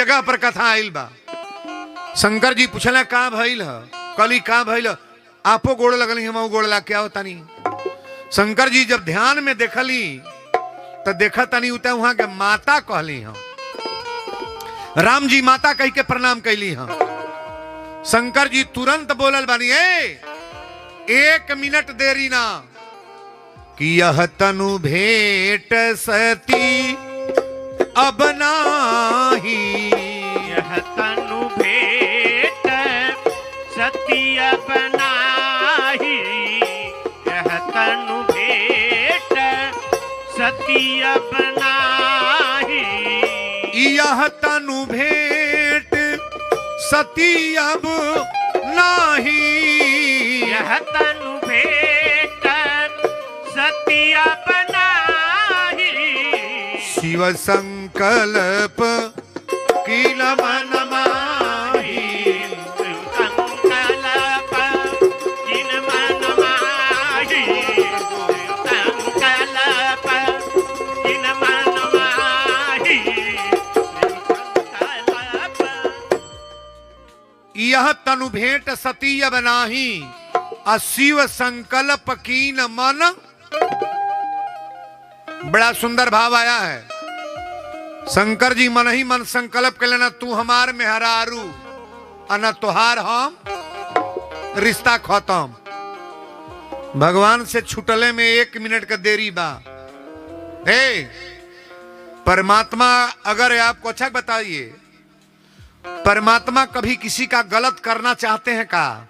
जगह पर कथा आइल बा। शंकर जी पूछला का भइल ह, कली का भइल, आपो गोड़ लगली हम गोड़ ला क्या होता नहीं। शंकर जी जब ध्यान में देखली तो देखा तनी उता वहां के माता कहली हम, राम जी माता कह के प्रणाम कैली हम। शंकर जी तुरंत बोलल बानी, एक मिनट देरी ना कि यह तनु भेंट सती अब नाही, यह तनु भेंट सती अब नाही, यह तनु भेंट सती अब नाही, यह तनु भेंट सती अब नाही, यह तनु भेंट सती अब नाही, शिव संकल्प कीन मन माही, संकल्प किन मन माही, संकल्प किन मन माही, संकल्प। यह तनु भेंट सती अब नाही, शिव संकल्प कीन मन। बड़ा सुंदर भाव आया है। शंकर जी मन ही मन संकल्प कर लेना, तू हमार मेहरारू अना तुहार हम रिश्ता खत्म। भगवान से छुटले में 1 मिनट का देरी बा। हे परमात्मा, अगर आपको अच्छा बताइए, परमात्मा कभी किसी का गलत करना चाहते हैं का?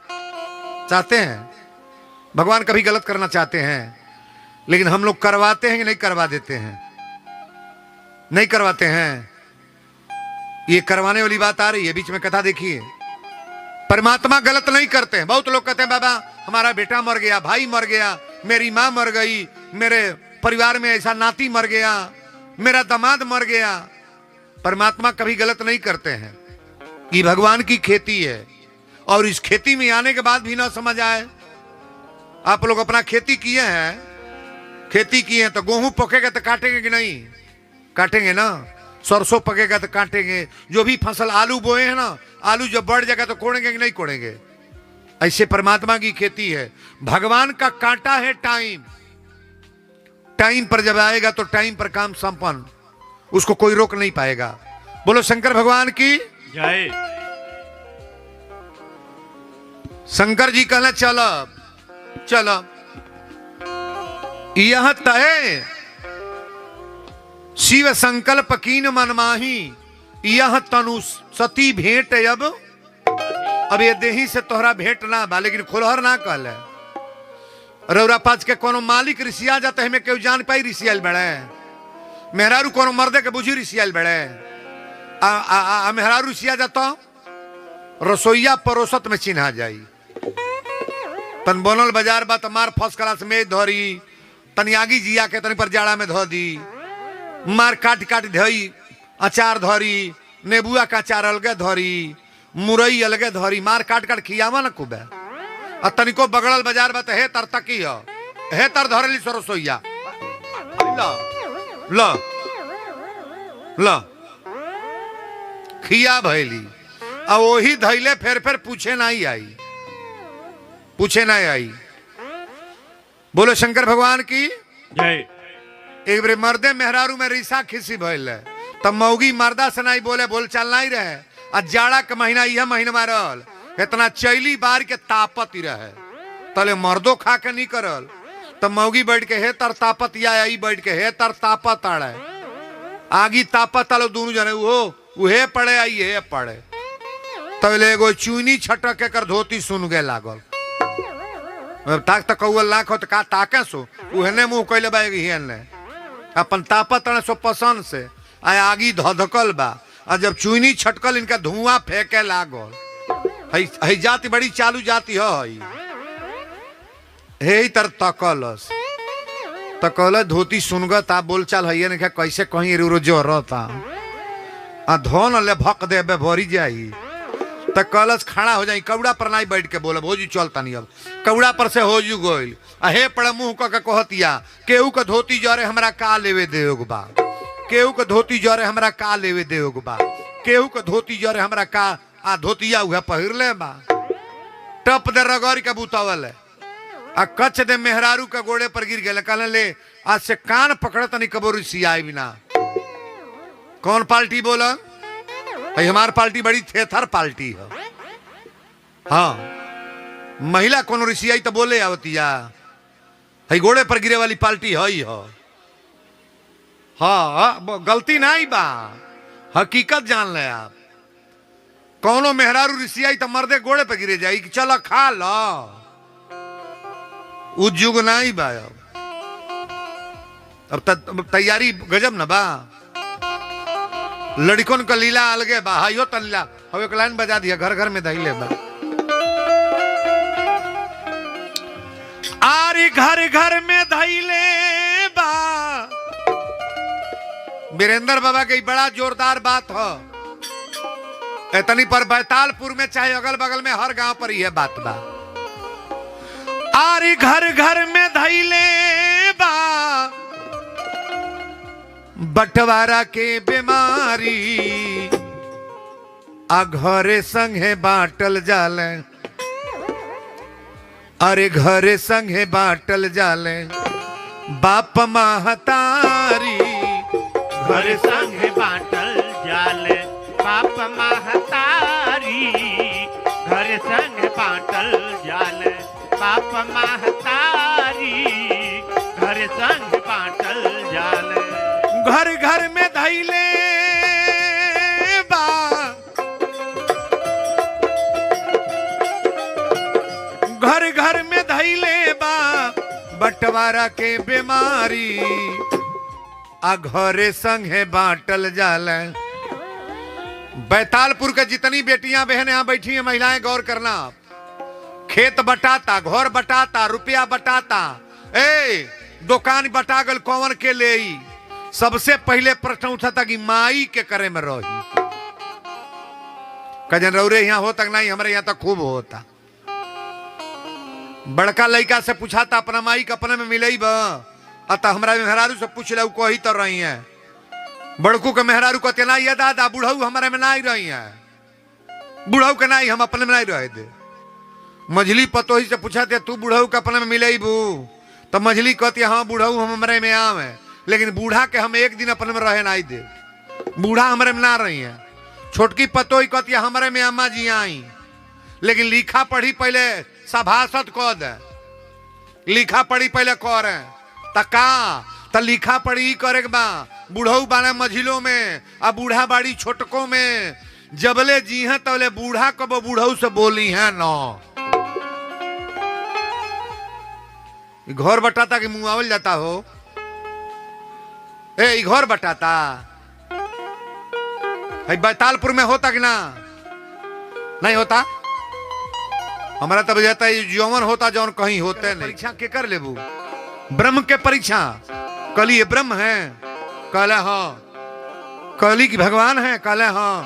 चाहते हैं? भगवान कभी गलत करना चाहते हैं, लेकिन हम लोग करवाते हैं कि नहीं करवा देते हैं? नहीं करवाते हैं। ये करवाने वाली बात आ रही है। बीच में कथा देखिए, परमात्मा गलत नहीं करते हैं। बहुत लोग कहते हैं बाबा हमारा बेटा मर गया, भाई मर गया, मेरी माँ मर गई, मेरे परिवार में ऐसा नाती मर गया, मेरा दामाद मर गया। परमात्मा कभी गलत नहीं करते हैं। ये भगवान की खेती है, और इस खेती में आने के बाद भी ना समझ आए। आप लोग अपना खेती किए हैं, खेती किए हैं तो गेहूं पकेगा तो काटेंगे कि नहीं? काटेंगे ना। सरसों पकेगा तो काटेंगे। जो भी फसल आलू बोए हैं ना, आलू जब बढ़ जाएगा तो कोड़ेंगे कि नहीं कोड़ेंगे? ऐसे परमात्मा की खेती है। भगवान का कांटा है टाइम। टाइम पर जब आएगा तो टाइम पर काम संपन्न, उसको कोई रोक नहीं पाएगा। बोलो शंकर भगवान की जय। शंकर जी कहना चलो चलो, यह तय शिव संकल्प कीन मन माही, यह तनु सती भेंट अब ये देही से तोहरा भेंट ना बा, लेकिन खुलहर ना कहल है। रौरा पाच के कोनो मालिक रिसिया जाता है में क्यों जान पाई रिसियाल बड़े मेहरारू कोनो मर्दे के बुझी रिसियाल बड़े मेहरारू रिसिया जाता रसोईया परोसत में चिन्हा जाई। तन बनल बाजार बा मार फर्स्ट क्लास में धरी, तनी आगी जिया के तनी पर जाड़ा में धो दी, मार काट काट धई, अचार धरी, नेबुआ का अचार अलगे धरी, मुरई अलगे धरी, मार काट काट खियावा न खूबे। आ तनिको बगड़ल बाजार बा हे तर तकी हे तर धरली सरसोईया ल ल ल खिया भैली। आ वही धैले फिर पूछे नहीं आई, पूछे नहीं आई। बोलो शंकर भगवान की जय। एक बार मर्दे मेहरारू में रिसा खिसी भइल है, तब मौगी मर्दा से नहीं बोले, बोल चाल नहीं रहे। आ जाड़ा के महीना यह महीना में रहल, इतना चैली बार के तापत ही रहे, तले मर्दो खा के नहीं करल। तब मौगी बैठ के हे तर तापत या आई बैठ के हे तर तापत आड़े, आगी तापत आलो दोनों जने उहे पड़े आई हे पड़े। तब एगो चुनी छटक के कर धोती सुन गए लागल। ताक तक लाख हो तो का ताके सो उहने मुंह कैले बा ने अपन तापत सो पसंद से आगी धधकल बा। और जब चुनी छटकल इनका धुआं फेंके लागल। हई जाति बड़ी चालू जाति है तर तकलस तकल धोती सुनगत आ बोल चाल है ने कैसे कहीं रोजो रहता आ धोन ले भक दे भरी जाई त कलश खड़ा हो जाई। कौड़ा पर नहीं बैठ के बोले भोजू चलता नहीं। अब कौड़ा पर से हो जू गोइल हे पड़ मुंह क कहतिया केहू के धोती जरे हमरा का लेवे देओग बा, केहू के धोती जरे हमरा का लेवे देओग बा। केहू के धोती जरे हमरा का आ धोतिया हुआ पहिर ले बा टप दे रगौरी का बुतावल है आ कच दे मेहरारू का गोड़े पर गिर गए कहले ले आज से कान पकड़त नहीं कबो रिसियाई बिना। कौन पार्टी बोला भाई? हमार पार्टी बड़ी थेथर पार्टी है। हाँ महिला कौन रिसियाई तो बोले आवतिया है घोड़े पर गिरे वाली पार्टी है ही हो। हाँ गलती नहीं बा हकीकत जान ले आप। कौनो मेहरारू रिसियाई तो मर्दे घोड़े पर गिरे जाई कि चलो खा लो उद्योग नहीं बा। अब तैयारी गजब न बा। लड़कों का लीला अलगे बा हाइयो तल्ला अब एक लाइन बजा दिया घर घर में दहिले बा। आरी घर घर में धैले बा। वीरेंद्र बाबा की बड़ा जोरदार बात हो इतनी पर बैतालपुर में चाहे अगल बगल में हर गांव पर यह बात बा। आरी घर घर में धैले बा बंटवारा के बीमारी आ घरे संगे बाटल जाले। अरे घरे संगे बाटल जाले बाप महतारी। घर संग बाटल जाले बाप महतारी। घर संग बाटल जाले बाप महतारी। घर संग बाटल जाले घर घर में धैले बा घर घर में धैले बा बंटवारा के बीमारी आ घरे संगे बाटल जाले। बैतालपुर के जितनी बेटियां बहन यहां बैठी हैं महिलाएं गौर करना। खेत बटाता घर बटाता रुपया बटाता ए दुकान बटा गल कौन के ले सबसे पहले प्रश्न उठा था कि माई के करे में रही कजन रौरे यहाँ हो तक नहीं हमारे यहाँ तक खूब होता। बड़का लड़का से पूछा था अपना माई के अपने में मिले अतः हमारा मेहरारू से पूछ लो कही तो रही है। बड़कू के मेहरारू कहते ना ये दादा बुढ़ऊ हमारे में नहीं रही है बुढ़ऊ के नहीं हम अपने में नहीं रहे दे। मझली पतोही से पूछा थे तू बुढ़ऊ के अपने में मिले बू तो मझली कहती हाँ बुढ़ऊ हम हमारे में आवे लेकिन बूढ़ा के हम एक दिन अपने में रहे नहीं दे बूढ़ा हमारे में ना रही है। छोटकी पतोही कहती हमारे में अम्मा जी आई लेकिन लिखा पढ़ी पहले सभासद कह दे लिखा पढ़ी पहले कह रहे तका त लिखा पढ़ी करे बा बूढ़ऊ बाने मझिलों में आ बूढ़ा बाड़ी छोटकों में जबले जी हैं तबले बूढ़ा कब बूढ़ऊ से बोली है न घर बटाता कि मुआवल जाता हो ए घर बटाता है बैतालपुर में होता कि ना नहीं होता। हमारा तब जाता है जौवन होता जौन कहीं होते नहीं। परीक्षा के कर लेबू ब्रह्म के परीक्षा कली ये ब्रह्म है कहले हाँ कली की भगवान है कहले हाँ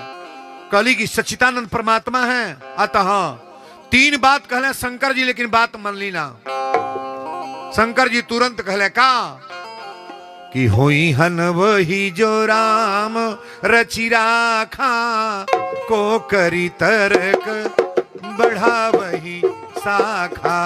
कली की सच्चिदानंद परमात्मा है अतः हाँ तीन बात कहले शंकर जी लेकिन बात मन ली ना। शंकर जी तुरंत कहले का कि होई हन वही जो राम रचि राखा को करी तर्क बढ़ा वही शाखा।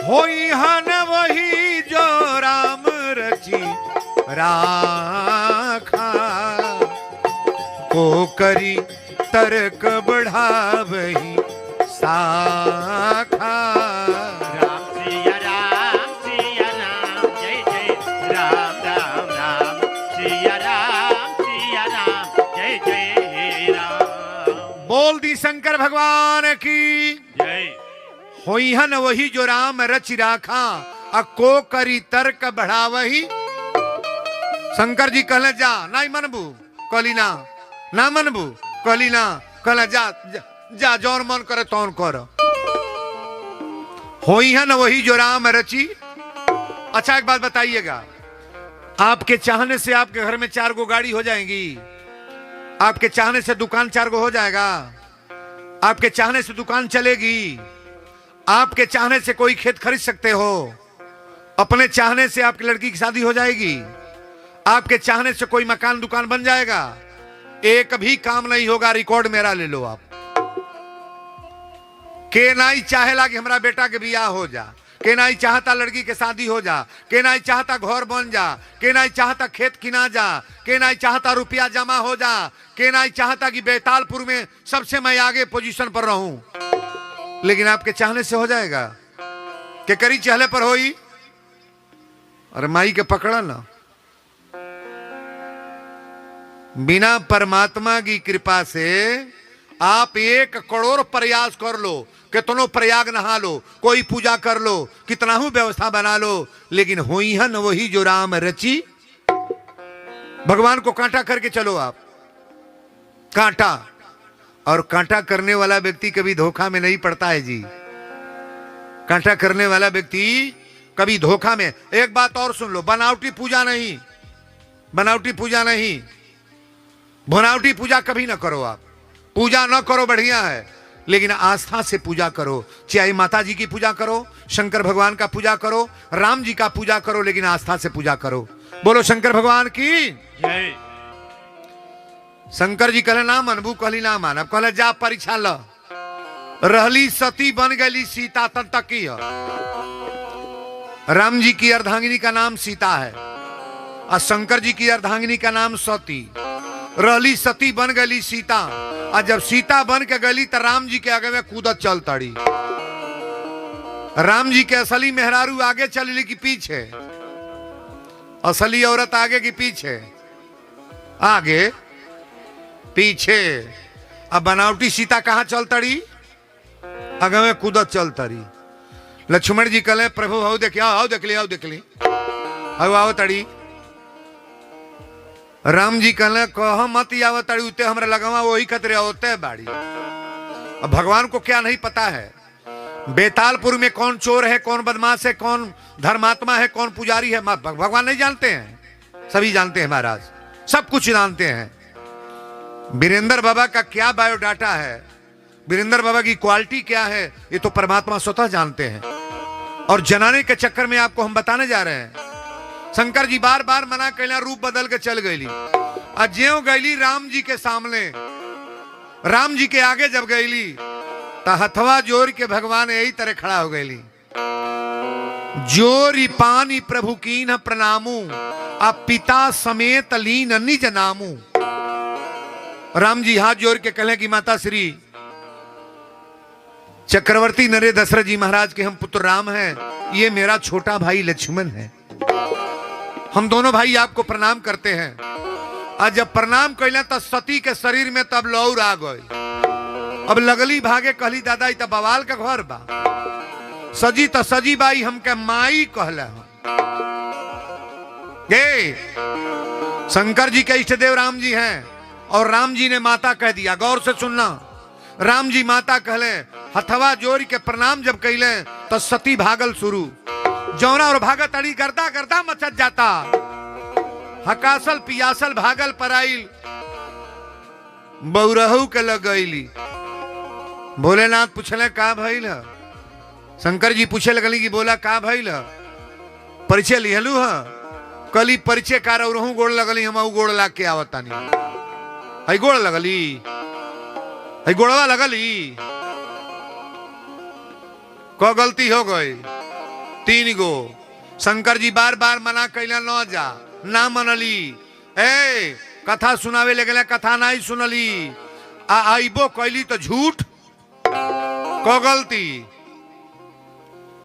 होई हन वही जो राम रचि राखा को करी तर्क बढ़ावही शाखा। राम सिया राम जय जय राम राम राम सिया राम जय जय राम। बोल दी शंकर भगवान की जय। होइहन वही जो राम रचि राखा आ को करी तर्क बढ़ावही। शंकर जी कहले जा नहीं मनबू कहली ना मनबू कहली ना कहले जा, जा जा जौन मन करे तौन कर। होइहन वही जो राम रचि। अच्छा एक बात बताइएगा आपके चाहने से आपके घर में 4 गो गाड़ी हो जाएंगी आपके चाहने से दुकान 4 गो हो जाएगा आपके चाहने से दुकान चलेगी आपके चाहने से कोई खेत खरीद सकते हो, अपने चाहने से आपकी लड़की की शादी हो जाएगी, आपके चाहने से कोई मकान दुकान बन जाएगा, एक भी काम नहीं होगा। रिकॉर्ड मेरा ले लो आप। के नाई चाहेला कि हमारा बेटा के बियाह हो जा, के नाई चाहता लड़की के शादी हो जा, के नाई चाहता घर बन जा, के नाई चाहता खेत किना जा, के नाई चाहता रुपया जमा हो जा, के नाई चाहता कि बेतालपुर में सबसे मैं आगे पोजीशन पर रहूं। लेकिन आपके चाहने से हो जाएगा कि करी चहले पर होई। अरे माई के पकड़ा ना, बिना परमात्मा की कृपा से आप 1 करोड़ प्रयास कर लो, कितनो प्रयाग नहा लो, कोई पूजा कर लो, कितना ही व्यवस्था बना लो, लेकिन हुई है न वही जो राम रची। भगवान को कांटा करके चलो आप, कांटा। और कांटा करने वाला व्यक्ति कभी धोखा में नहीं पड़ता है जी। कांटा करने वाला व्यक्ति कभी धोखा में। एक बात और सुन लो, बनावटी पूजा नहीं, बनावटी पूजा नहीं, बनावटी पूजा कभी ना करो आप। पूजा ना करो बढ़िया है, लेकिन आस्था से पूजा करो। चाहे माता जी की पूजा करो, शंकर भगवान का पूजा करो, राम जी का पूजा करो, लेकिन आस्था से पूजा करो। बोलो शंकर भगवान की जय। शंकर जी कहले ना मनबू, कहली ना मानब, कहले जा परीक्षा ल। रहली सती बन गई सीता तब तक की है। राम जी की अर्धांगिनी का नाम सीता है और शंकर जी की अर्धांगिनी का नाम सती। रहली सती बन गई सीता, और जब सीता बन के गली तो राम जी के आगे में कूदत चल तड़ी। राम जी के असली मेहरारू आगे चली कि पीछे? असली औरत आगे की पीछे? आगे पीछे। अब बनावटी सीता कहां चल तड़ी? आगे में कूदत चल तड़ी। लक्ष्मण जी कहले प्रभु आओ देखिए, आओ देख ली, आओ देख ली, आओ आओ तड़ी। राम जी कहले कह मत आव तड़ी, उते हमरा लगवा वही खतरे होते बाड़ी। अब भगवान को क्या नहीं पता है बेतालपुर में कौन चोर है, कौन बदमाश है, कौन धर्मात्मा है, कौन पुजारी है? भगवान नहीं जानते हैं? सभी जानते हैं महाराज, सब कुछ जानते हैं। वीरेंद्र बाबा का क्या बायोडाटा है, वीरेंद्र बाबा की क्वालिटी क्या है, ये तो परमात्मा स्वतः जानते हैं। और जनाने के चक्कर में आपको हम बताने जा रहे हैं। शंकर जी बार बार मना कैला, रूप बदल के चल गईली। ज्यों गईली राम जी के सामने, राम जी के आगे जब गईली तो हथवा जोर के भगवान यही तरह खड़ा हो गईली। जोरी पानी प्रभु कीन प्रणामू, अब पिता समेत लीन निज नामू। राम जी हाथ जोड़ के कहले कि माता श्री चक्रवर्ती नरे दशरथ जी महाराज के हम पुत्र राम हैं, ये मेरा छोटा भाई लक्ष्मण है। हम दोनों भाई आपको प्रणाम करते हैं। आज जब प्रणाम कैला तो सती के शरीर में तब लौर आ गई। अब लगली भागे, कहली दादा तब बवाल का घर बा। सजी तो सजी बाई हमके माई कहले। शंकर जी के इष्ट देव राम जी हैं और राम जी ने माता कह दिया। गौर से सुनना, राम जी माता कहले, हथवा जोड़ के प्रणाम जब कैले तो सती भागल शुरू। जौना और भागत अड़ी गर्दा गर्दा मचत जाता। हकासल पियासल भागल पराइल, बौरहू के लग गईली। भोलेनाथ पूछले का भइल है? शंकर जी पूछे लगली कि बोला का भइल है? परिचय लिहलू है? कली परिचय कार और गोड़ लगली, हम गोड़ ला के आवतानी। हई गोड़ लगली, हई गोड़वा लगली। को गलती हो गई? 3 गो। शंकर जी बार बार मना कैला न जा, ना मनली। ए कथा सुनावे लगले, कथा नहीं सुनली। आइबो कैली तो झूठ। को गलती?